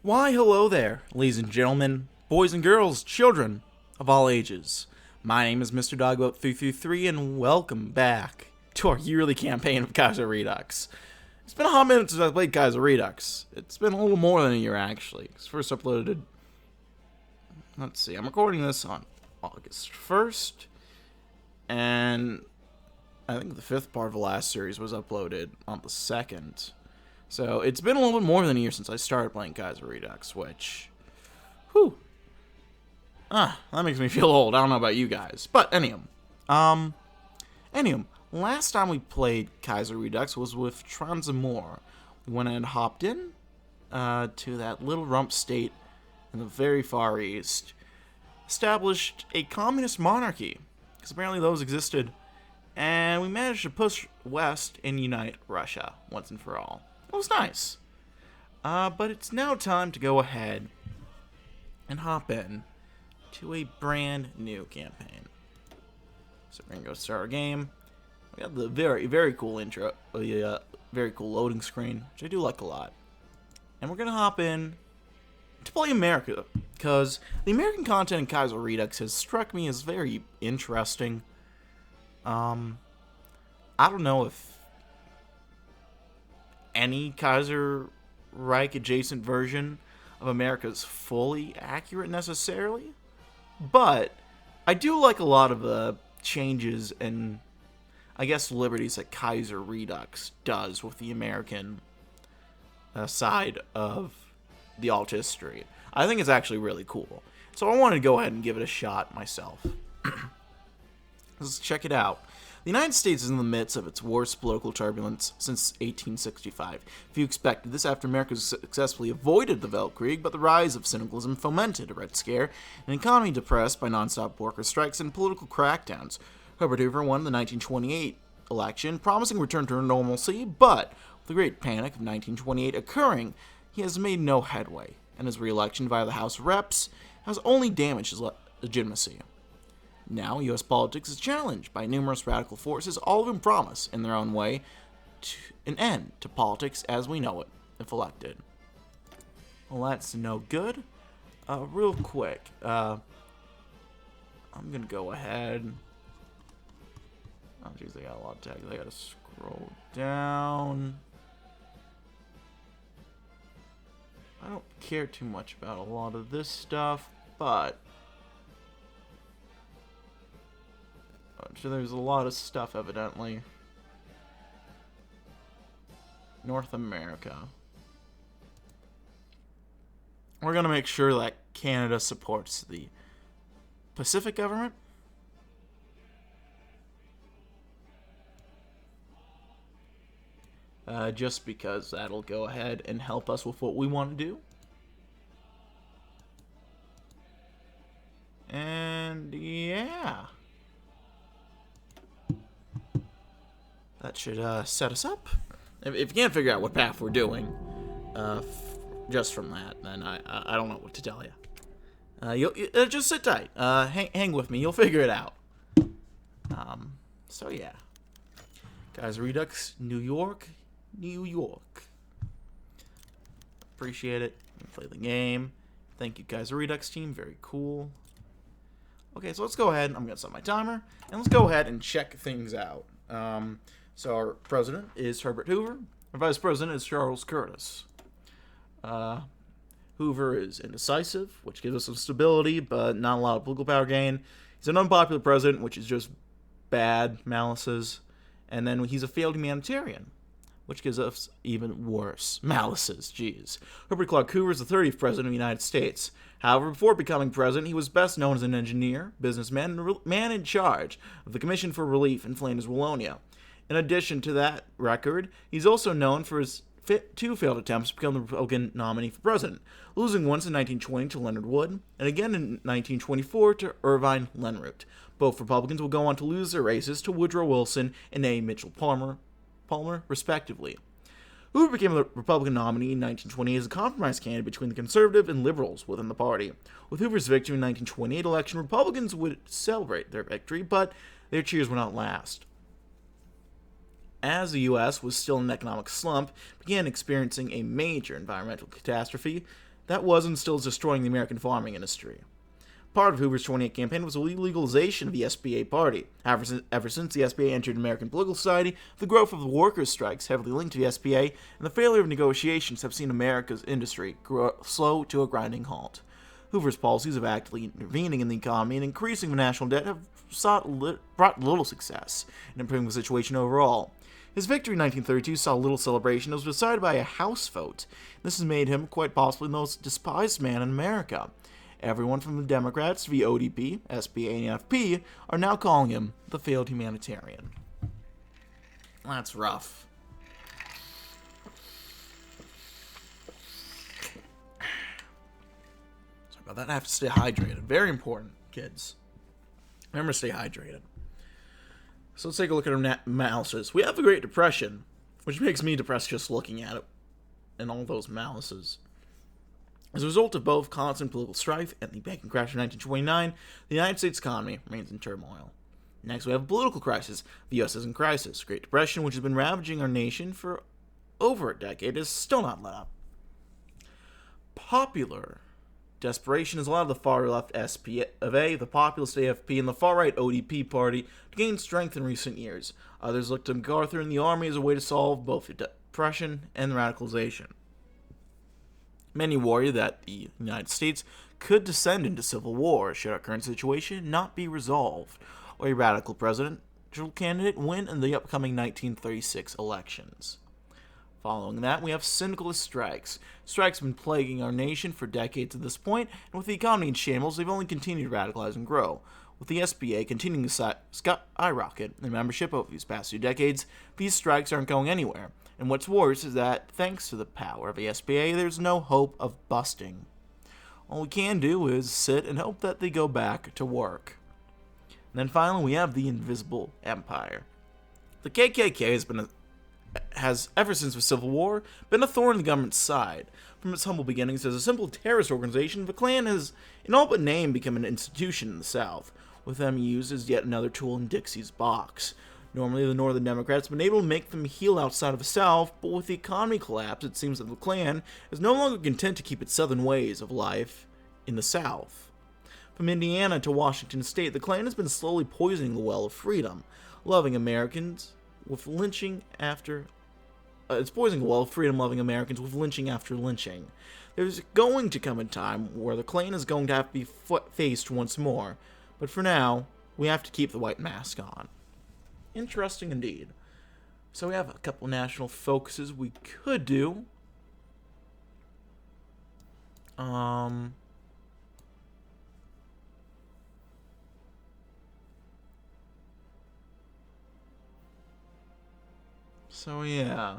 Why, hello there, ladies and gentlemen, boys and girls, children of all ages. My name is Mr. Dogboat333, and welcome back to our yearly campaign of Kaiserredux. It's been a hot minute since I played Kaiserredux. It's been a little more than a year, actually. It's first uploaded, let's see, I'm recording this on August 1st, and I think the fifth part of the last series was uploaded on the 2nd. So, it's been a little bit more than a year since I started playing Kaiserredux, which, that makes me feel old. I don't know about you guys. But, anyway, last time we played Kaiserredux was with Transamore. We went and hopped in, to that little rump state in the very far east, established a communist monarchy, because apparently those existed, and we managed to push west and unite Russia once and for all. It was nice. But it's now time to go ahead and hop in to a brand new campaign. So we're going to go start our game. We got the very, very cool intro, very cool loading screen, which I do like a lot. And we're going to hop in to play America, because the American content in Kaiserredux has struck me as very interesting. I don't know if any Kaiser Reich adjacent version of America is fully accurate necessarily, but I do like a lot of the changes and, I guess, liberties that Kaiserredux does with the American side of the alt history. I think it's actually really cool, so I wanted to go ahead and give it a shot myself. Let's check it out. The United States is in the midst of its worst political turbulence since 1865. Few expected this after America successfully avoided the Weltkrieg, but the rise of syndicalism fomented a Red Scare, an economy depressed by non-stop worker strikes and political crackdowns. Herbert Hoover won the 1928 election, promising return to normalcy, but with the Great Panic of 1928 occurring, he has made no headway, and his re-election via the House of Reps has only damaged his legitimacy. Now, U.S. politics is challenged by numerous radical forces, all of whom promise, in their own way, an end to politics as we know it, if elected. Well, that's no good. Real quick, I'm going to go ahead. Oh, jeez, I got a lot of tags. I got to scroll down. I don't care too much about a lot of this stuff, but there's a lot of stuff, evidently. North America. We're going to make sure that Canada supports the Pacific government. Just because that'll go ahead and help us with what we want to do. And yeah. That should set us up. If you can't figure out what path we're doing, just from that, then I don't know what to tell you. You'll just sit tight. Hang with me. You'll figure it out. So yeah, Kaiserredux, New York. Appreciate it. Play the game. Thank you, Kaiserredux team. Very cool. Okay, so let's go ahead. I'm gonna set my timer, and let's go ahead and check things out. So our president is Herbert Hoover. Our vice president is Charles Curtis. Hoover is indecisive, which gives us some stability, but not a lot of political power gain. He's an unpopular president, which is just bad malices. And then he's a failed humanitarian, which gives us even worse malices. Jeez. Herbert Clark Hoover is the 30th president of the United States. However, before becoming president, he was best known as an engineer, businessman, and man in charge of the Commission for Relief in Flanders, Wallonia. In addition to that record, he's also known for his two failed attempts to become the Republican nominee for president, losing once in 1920 to Leonard Wood, and again in 1924 to Irvine Lenroot. Both Republicans will go on to lose their races to Woodrow Wilson and A. Mitchell Palmer, respectively. Hoover became the Republican nominee in 1928 as a compromise candidate between the conservative and liberals within the party. With Hoover's victory in the 1928 election, Republicans would celebrate their victory, but their cheers would not last. As the U.S. was still in an economic slump, began experiencing a major environmental catastrophe, that was and still is destroying the American farming industry. Part of Hoover's 28 campaign was the legalization of the SBA party. Ever since the SBA entered American political society, the growth of the workers' strikes heavily linked to the SBA and the failure of negotiations have seen America's industry grow slow to a grinding halt. Hoover's policies of actively intervening in the economy and increasing the national debt have brought little success in improving the situation overall. His victory in 1932 saw little celebration. It was decided by a House vote. This has made him quite possibly the most despised man in America. Everyone from the Democrats to the ODP, SBA, and NFP are now calling him the failed humanitarian. That's rough. Sorry about that. I have to stay hydrated. Very important, kids. Remember to stay hydrated. So let's take a look at our malices. We have the Great Depression, which makes me depressed just looking at it, and all those malices. As a result of both constant political strife and the banking crash of 1929, the United States economy remains in turmoil. Next, we have a political crisis. The U.S. is in crisis. The Great Depression, which has been ravaging our nation for over a decade, is still not let up. Popular desperation has allowed the far-left SPA, the populist AFP, and the far-right ODP party to gain strength in recent years. Others look to MacArthur and the army as a way to solve both the depression and radicalization. Many worry that the United States could descend into civil war should our current situation not be resolved, or a radical presidential candidate win in the upcoming 1936 elections. Following that, we have syndicalist strikes. Strikes have been plaguing our nation for decades at this point, and with the economy in shambles, they've only continued to radicalize and grow. With the SBA continuing to skyrocket in membership over these past 2 decades, these strikes aren't going anywhere. And what's worse is that, thanks to the power of the SBA, there's no hope of busting. All we can do is sit and hope that they go back to work. And then finally, we have the Invisible Empire. The KKK has, ever since the Civil War, been a thorn in the government's side. From its humble beginnings as a simple terrorist organization, the Klan has, in all but name, become an institution in the South, with them used as yet another tool in Dixie's box. Normally, the Northern Democrats have been able to make them heal outside of the South, but with the economy collapse, it seems that the Klan is no longer content to keep its Southern ways of life in the South. From Indiana to Washington State, the Klan has been slowly poisoning the well of freedom, loving Americans with lynching after... it's poisoning the well of freedom-loving Americans with lynching after lynching. There's going to come a time where the Klan is going to have to be faced once more, but for now, we have to keep the white mask on. Interesting indeed. So we have a couple national focuses we could do. So yeah.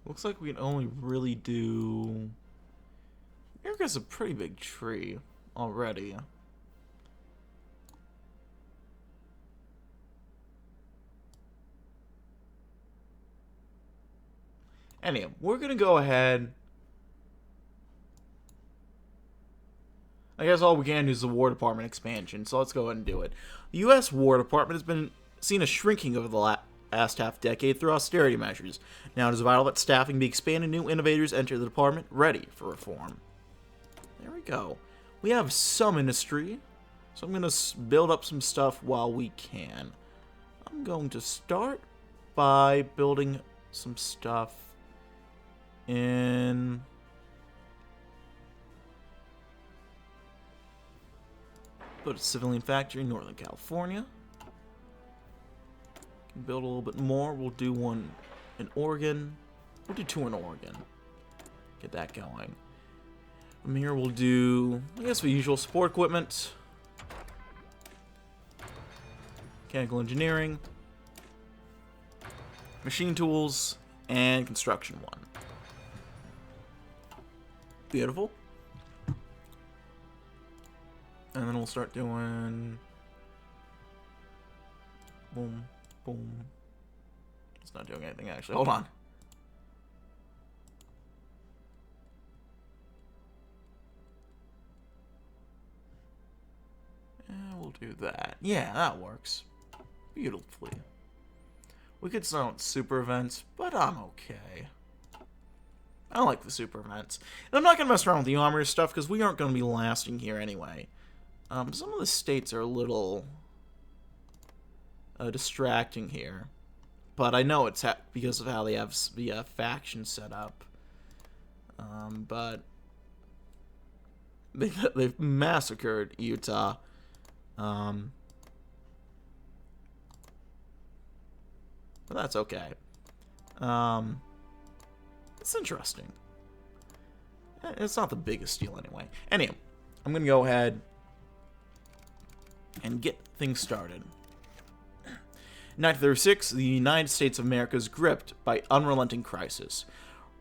Looks like we can only really do... America's a pretty big tree already. Anyway, we're going to go ahead. I guess all we can do is the War Department expansion, so let's go ahead and do it. The U.S. War Department has been seen a shrinking over the last half-decade through austerity measures. Now it is vital that staffing be expanded and new innovators enter the department ready for reform. There we go. We have some industry, so I'm going to build up some stuff while we can. I'm going to start by building some stuff in... Put a civilian factory in Northern California. Build a little bit more. We'll do one in Oregon. We'll do 2 in Oregon. Get that going. From here we'll do, I guess, the usual support equipment. Mechanical engineering. Machine tools. And construction 1. Beautiful. And then we'll start doing... Boom. Boom. It's not doing anything, actually. Hold on. do that. Yeah, that works beautifully. We could start with super events, but I'm okay. I like the super events. And I'm not going to mess around with the armor stuff because we aren't going to be lasting here anyway. Some of the states are a little distracting here. But I know it's because of how they have the faction set up. But they've massacred Utah. But that's okay. It's interesting. It's not the biggest deal anyway. Anyway, I'm going to go ahead and get things started. In 1936, the United States of America is gripped by unrelenting crisis.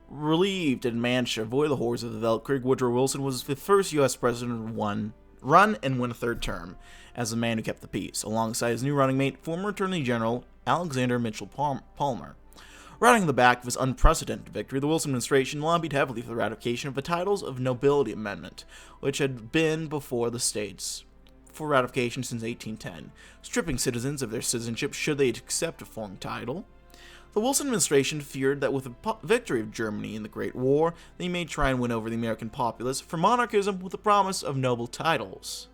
Relieved and managed to avoid the horrors of the Veltkrieg, Woodrow Wilson was the first U.S. president to run and win a third term as the man who kept the peace, alongside his new running mate, former Attorney General Alexander Mitchell Palmer. Riding on the back of his unprecedented victory, the Wilson administration lobbied heavily for the ratification of the Titles of Nobility Amendment, which had been before the states for ratification since 1810, stripping citizens of their citizenship should they accept a foreign title. The Wilson administration feared that with the victory of Germany in the Great War, they may try and win over the American populace for monarchism with the promise of noble titles.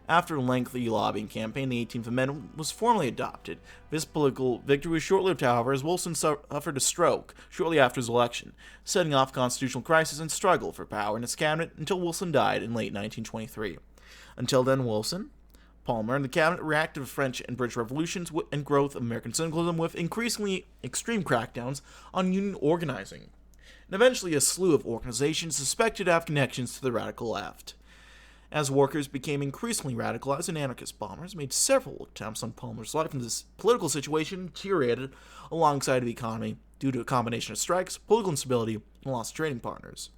After a lengthy lobbying campaign, the 18th Amendment was formally adopted. This political victory was short-lived, however, as Wilson suffered a stroke shortly after his election, setting off a constitutional crisis and struggle for power in his cabinet until Wilson died in late 1923. Until then, Wilson, Palmer, and the cabinet reacted to French and British revolutions and growth of American syndicalism with increasingly extreme crackdowns on union organizing, and eventually a slew of organizations suspected to have connections to the radical left. As workers became increasingly radicalized and anarchist bombers made several attempts on Palmer's life, and this political situation deteriorated alongside the economy due to a combination of strikes, political instability, and loss of trading partners.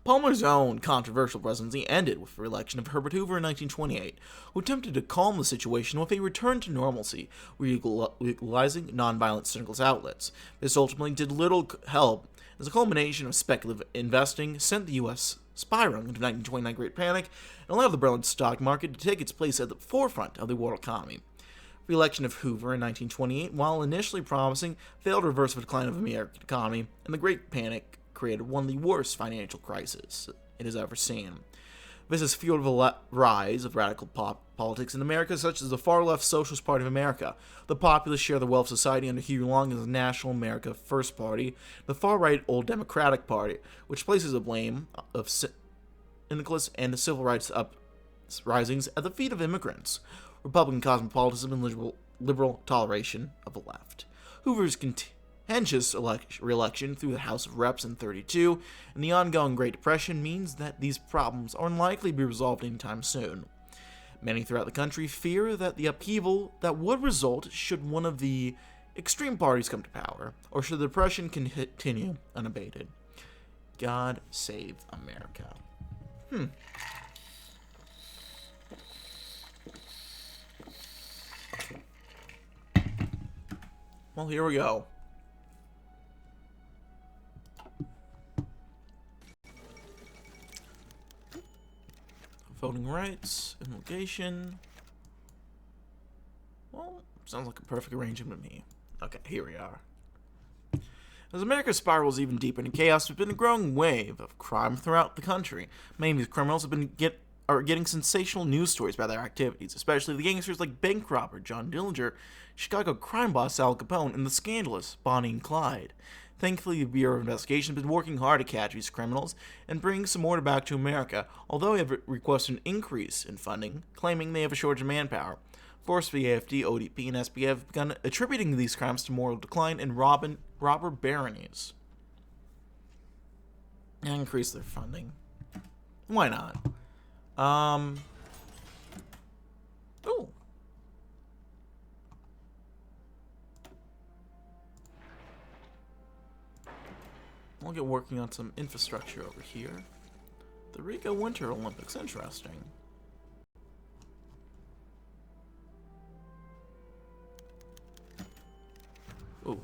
Palmer's own controversial presidency ended with the re-election of Herbert Hoover in 1928, who attempted to calm the situation with a return to normalcy, legalizing nonviolent syndicalist outlets. This ultimately did little help, as a culmination of speculative investing sent the U.S. spiraling into the 1929 Great Panic and allowed the Berlin stock market to take its place at the forefront of the world economy. The re-election of Hoover in 1928, while initially promising, failed to reverse the decline of the American economy, and the Great Panic created one of the worst financial crises it has ever seen. This has fueled the rise of radical politics in America, such as the far-left Socialist Party of America, the populist share the wealth of society under Huey Long as the National America First Party, the far-right Old Democratic Party, which places the blame of syndicalists and the civil rights uprisings at the feet of immigrants, Republican cosmopolitanism and liberal toleration of the left. Hoover's contentious re-election through the House of Reps in 1932 and the ongoing Great Depression means that these problems are unlikely to be resolved anytime soon. Many throughout the country fear that the upheaval that would result should one of the extreme parties come to power, or should the depression continue unabated. God save America. Well, here we go. Voting rights, invocation. Well, sounds like a perfect arrangement to me. Okay, here we are. As America spirals even deeper into chaos, there's been a growing wave of crime throughout the country. Many of these criminals are getting sensational news stories about their activities, especially the gangsters like bank robber John Dillinger, Chicago crime boss Al Capone, and the scandalous Bonnie and Clyde. Thankfully, the Bureau of Investigation has been working hard to catch these criminals and bring some order back to America, although they have requested an increase in funding, claiming they have a shortage of manpower. Of course, the AFD, ODP, and SBF have begun attributing these crimes to moral decline and robber baronies. And increase their funding. Why not? Ooh. We'll get working on some infrastructure over here. The Riga Winter Olympics, interesting. Ooh.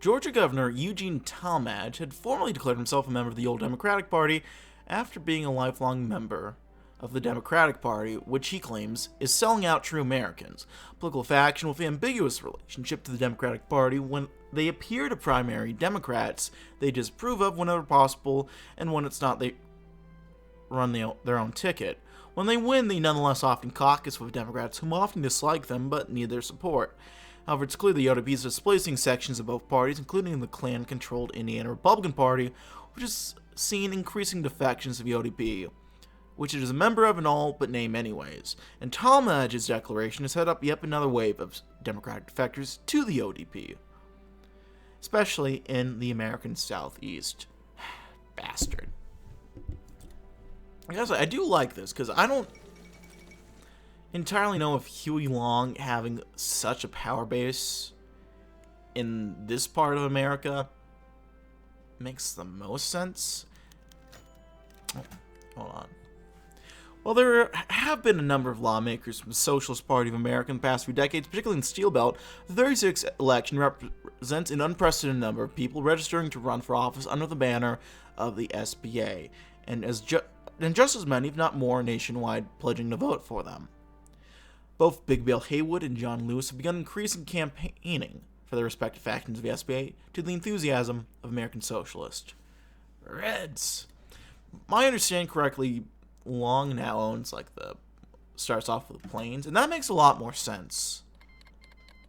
Georgia Governor Eugene Talmadge had formally declared himself a member of the Old Democratic Party after being a lifelong member of the Democratic Party, which he claims is selling out true Americans. A political faction with an ambiguous relationship to the Democratic Party when they appear to primary Democrats they disapprove of whenever possible, and when it's not, they run their own ticket. When they win, they nonetheless often caucus with Democrats whom often dislike them but need their support. However, it's clear the ODP is displacing sections of both parties, including the Klan-controlled Indiana Republican Party, which has seen increasing defections of the ODP, which it is a member of in all but name anyways. And Talmadge's declaration has set up yet another wave of Democratic defectors to the ODP, especially in the American Southeast. Bastard. I do like this, because I don't entirely know if Huey Long having such a power base in this part of America makes the most sense. Oh, hold on. Well, there have been a number of lawmakers from the Socialist Party of America in the past few decades, particularly in the Steel Belt. The 36th election represents an unprecedented number of people registering to run for office under the banner of the SBA, and just as many, if not more, nationwide pledging to vote for them. Both Big Bill Haywood and John Lewis have begun increasing campaigning for their respective factions of the SBA to the enthusiasm of American Socialists. Reds. My understanding correctly, Long now owns starts off with the Plains, and that makes a lot more sense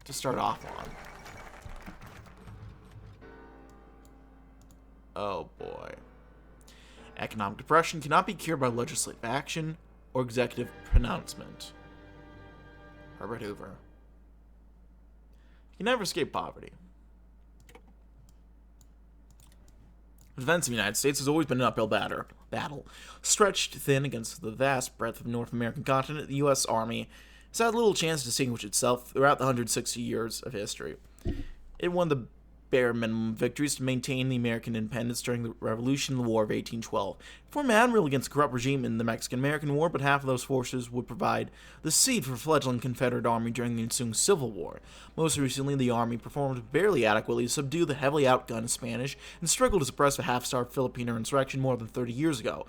to start off on. Oh boy. Economic depression cannot be cured by legislative action or executive pronouncement. Herbert Hoover. You can never escape poverty. The defense of the United States has always been an uphill battle. Stretched thin against the vast breadth of the North American continent, the U.S. Army has had little chance to distinguish itself throughout the 160 years of history. It won the bare minimum victories to maintain the American independence during the Revolution and the War of 1812. It formed admirable against the corrupt regime in the Mexican-American War, but half of those forces would provide the seed for a fledgling Confederate army during the ensuing Civil War. Most recently, the army performed barely adequately to subdue the heavily outgunned Spanish and struggled to suppress a half-starved Filipino insurrection more than 30 years ago.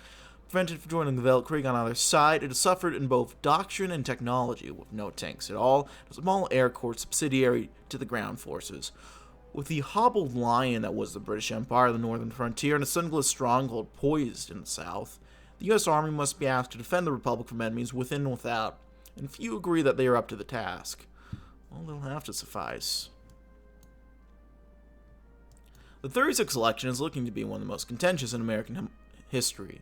Prevented from joining the Weltkrieg on either side, it has suffered in both doctrine and technology, with no tanks at all, a small Air Corps subsidiary to the ground forces. With the hobbled lion that was the British Empire, the northern frontier, and a syndicalist stronghold poised in the south, the U.S. Army must be asked to defend the Republic from enemies within and without, and few agree that they are up to the task. Well, they'll have to suffice. The 36th election is looking to be one of the most contentious in American history.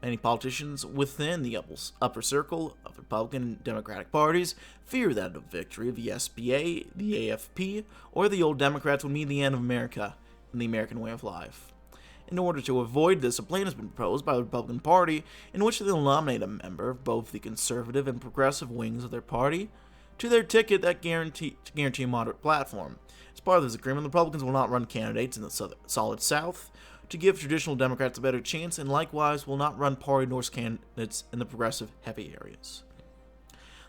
Many politicians within the upper circle of the Republican and Democratic parties fear that a victory of the SBA, the AFP, or the old Democrats would mean the end of America and the American way of life. In order to avoid this, a plan has been proposed by the Republican Party in which they'll nominate a member of both the conservative and progressive wings of their party to their ticket that guarantee a moderate platform. As part of this agreement, the Republicans will not run candidates in the solid South to give traditional Democrats a better chance, and likewise will not run party-endorsed candidates in the progressive heavy areas.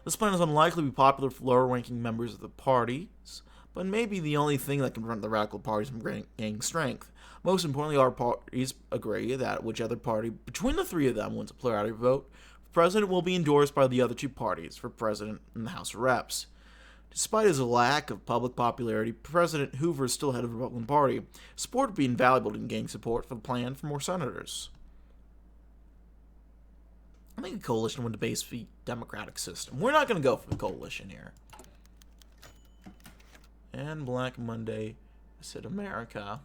This plan is unlikely to be popular with lower-ranking members of the parties, but may be the only thing that can prevent the radical parties from gaining strength. Most importantly, our parties agree that whichever party between the three of them wins a plurality vote for president will be endorsed by the other two parties for president in the House of Reps. Despite his lack of public popularity, President Hoover is still head of the Republican Party. Support would be invaluable in gaining support for the plan for more senators. I think a coalition would debase the democratic system. We're not going to go for the coalition here. And Black Monday said America.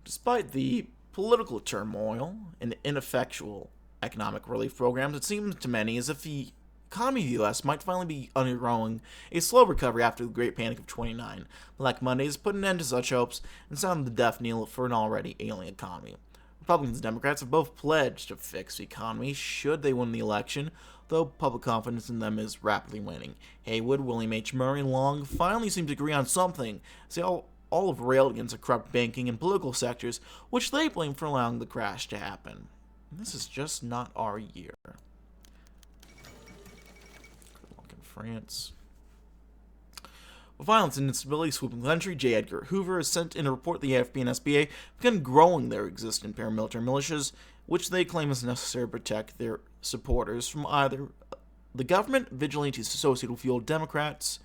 Despite the political turmoil and ineffectual economic relief programs, it seems to many as if the economy of the U.S. might finally be undergoing a slow recovery after the Great Panic of '29. Black Mondays put an end to such hopes and sounded the death knell for an already ailing economy. Republicans and Democrats have both pledged to fix the economy should they win the election, though public confidence in them is rapidly waning. Haywood, William H. Murray, and Long finally seem to agree on something, as they all have railed against the corrupt banking and political sectors, which they blame for allowing the crash to happen. And this is just not our year. France. With violence and instability sweeping the country, J. Edgar Hoover has sent in a report the AFP and SBA began growing their existing paramilitary militias which they claim is necessary to protect their supporters from either the government, vigilantes associated with the old Democrats,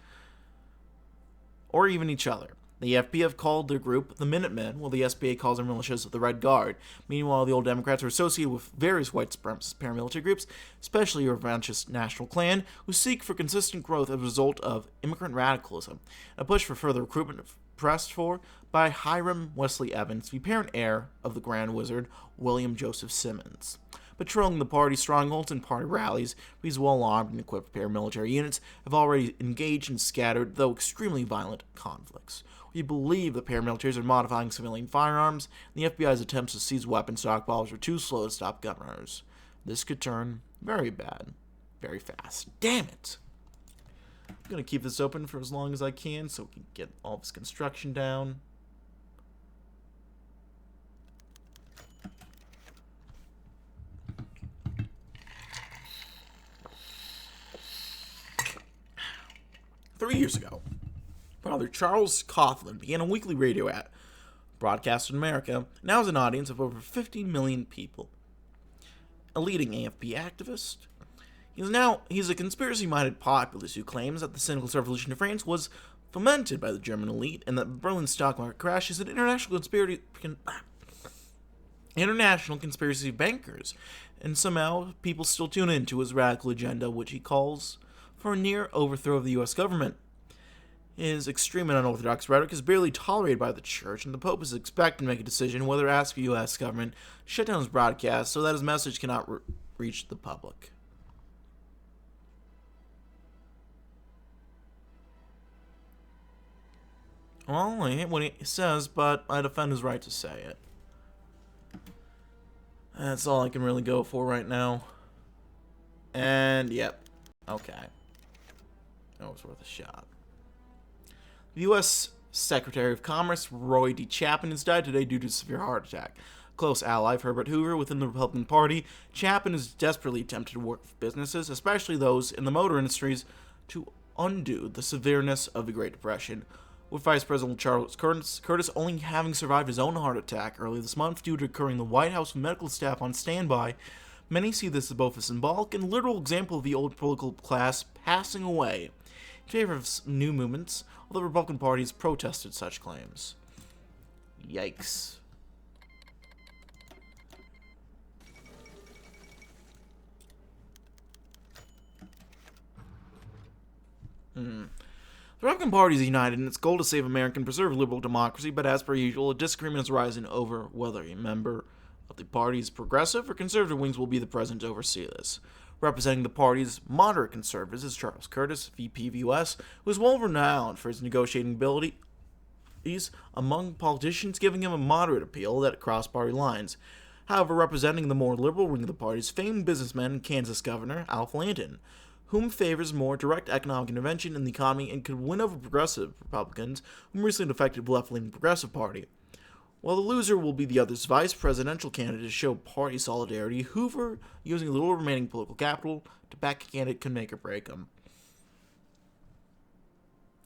or even each other. The FP have called their group the Minutemen, while the SBA calls their militias the Red Guard. Meanwhile, the old Democrats are associated with various white supremacist paramilitary groups, especially your revanchist National Klan, who seek for consistent growth as a result of immigrant radicalism, a push for further recruitment pressed for by Hiram Wesley Evans, the apparent heir of the Grand Wizard William Joseph Simmons. Patrolling the party strongholds and party rallies, these well-armed and equipped paramilitary units have already engaged in scattered, though extremely violent, conflicts. We believe the paramilitaries are modifying civilian firearms, and the FBI's attempts to seize weapon stockpiles are too slow to stop gun runners. This could turn very bad, very fast. Damn it! I'm going to keep this open for as long as I can so we can get all this construction down. Three years ago, Father Charles Coughlin began a weekly radio ad broadcast in America, now has an audience of over 50 million people. A leading AFP activist, he's a conspiracy-minded populist who claims that the syndicalist revolution in France was fomented by the German elite and that the Berlin stock market crash is an international conspiracy bankers, and somehow people still tune into his radical agenda, which he calls for a near overthrow of the U.S. government. His extreme and unorthodox rhetoric is barely tolerated by the church, and the Pope is expected to make a decision whether to ask the U.S. government to shut down his broadcast so that his message cannot reach the public. Well, I hate what he says, but I defend his right to say it. That's all I can really go for right now. And, yep. Okay. That was worth a shot. The U.S. Secretary of Commerce, Roy D. Chapin, has died today due to a severe heart attack. A close ally of Herbert Hoover within the Republican Party, Chapin is desperately attempted to work with businesses, especially those in the motor industries, to undo the severeness of the Great Depression, with Vice President Charles Curtis only having survived his own heart attack early this month due to occurring in the White House with medical staff on standby. Many see this as both a symbolic and literal example of the old political class passing away in favor of new movements, although the Republican Party has protested such claims. Yikes. The Republican Party is united in its goal to save America and preserve liberal democracy, but as per usual, a disagreement has arisen over whether a member of the party's progressive or conservative wings will be the president to oversee this. Representing the party's moderate conservatives is Charles Curtis, VP of U.S., who is well renowned for his negotiating abilities among politicians, giving him a moderate appeal that crossed party lines. However, representing the more liberal wing of the party is famed businessman and Kansas Governor Alf Landon, whom favors more direct economic intervention in the economy and could win over progressive Republicans, whom recently defected the left-leaning Progressive Party. While the loser will be the other's vice presidential candidate to show party solidarity, Hoover, using a little remaining political capital to back a candidate, can make or break him.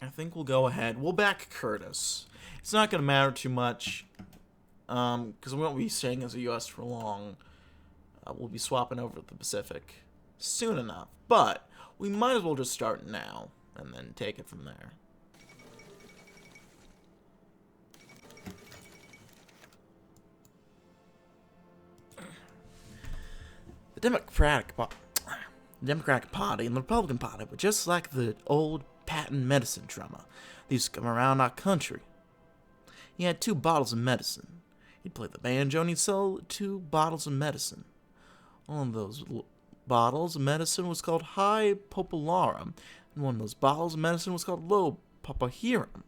I think we'll go ahead. We'll back Curtis. It's not going to matter too much, because we won't be staying as a U.S. for long. We'll be swapping over to the Pacific soon enough. But we might as well just start now and then take it from there. The Democratic Party and the Republican Party were just like the old patent medicine drummer that used to come around our country. He had 2 bottles of medicine. He'd play the banjo and he'd sell 2 bottles of medicine. One of those bottles of medicine was called high popularum, and one of those bottles of medicine was called low papahirum.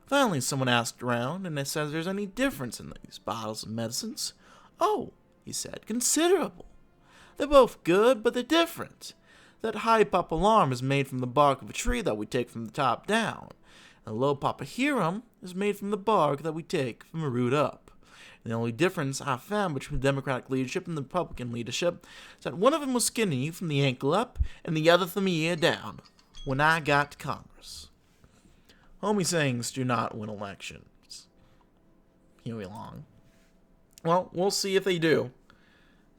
Finally, someone asked around, and they said, "There's any difference in these bottles of medicines?" "Oh," he said, "considerable. They're both good, but they're different. That high popularum is made from the bark of a tree that we take from the top down, and the low papahirum is made from the bark that we take from the root up. The only difference I found between the Democratic leadership and the Republican leadership is that one of them was skinny from the ankle up and the other from the ear down when I got to Congress." Homie sayings do not win elections. Huey Long. Well, we'll see if they do.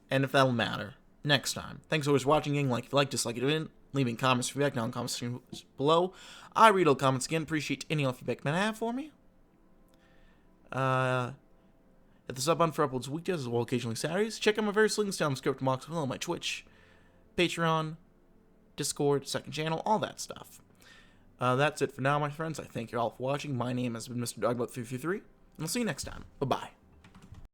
And if that'll matter, next time. Thanks for always watching, gang. Like if you like, dislike it, didn't. Leaving comments, feedback down in the comments section below. I read all comments again. Appreciate any feedback you might have for me. Hit the sub button for uploads weekdays as well occasionally Saturdays. Check out my various links down in the script box below, my Twitch, Patreon, Discord, second channel, all that stuff. That's it for now, my friends. I thank you all for watching. My name has been Mr. Dogbot333, and I'll see you next time. Bye-bye.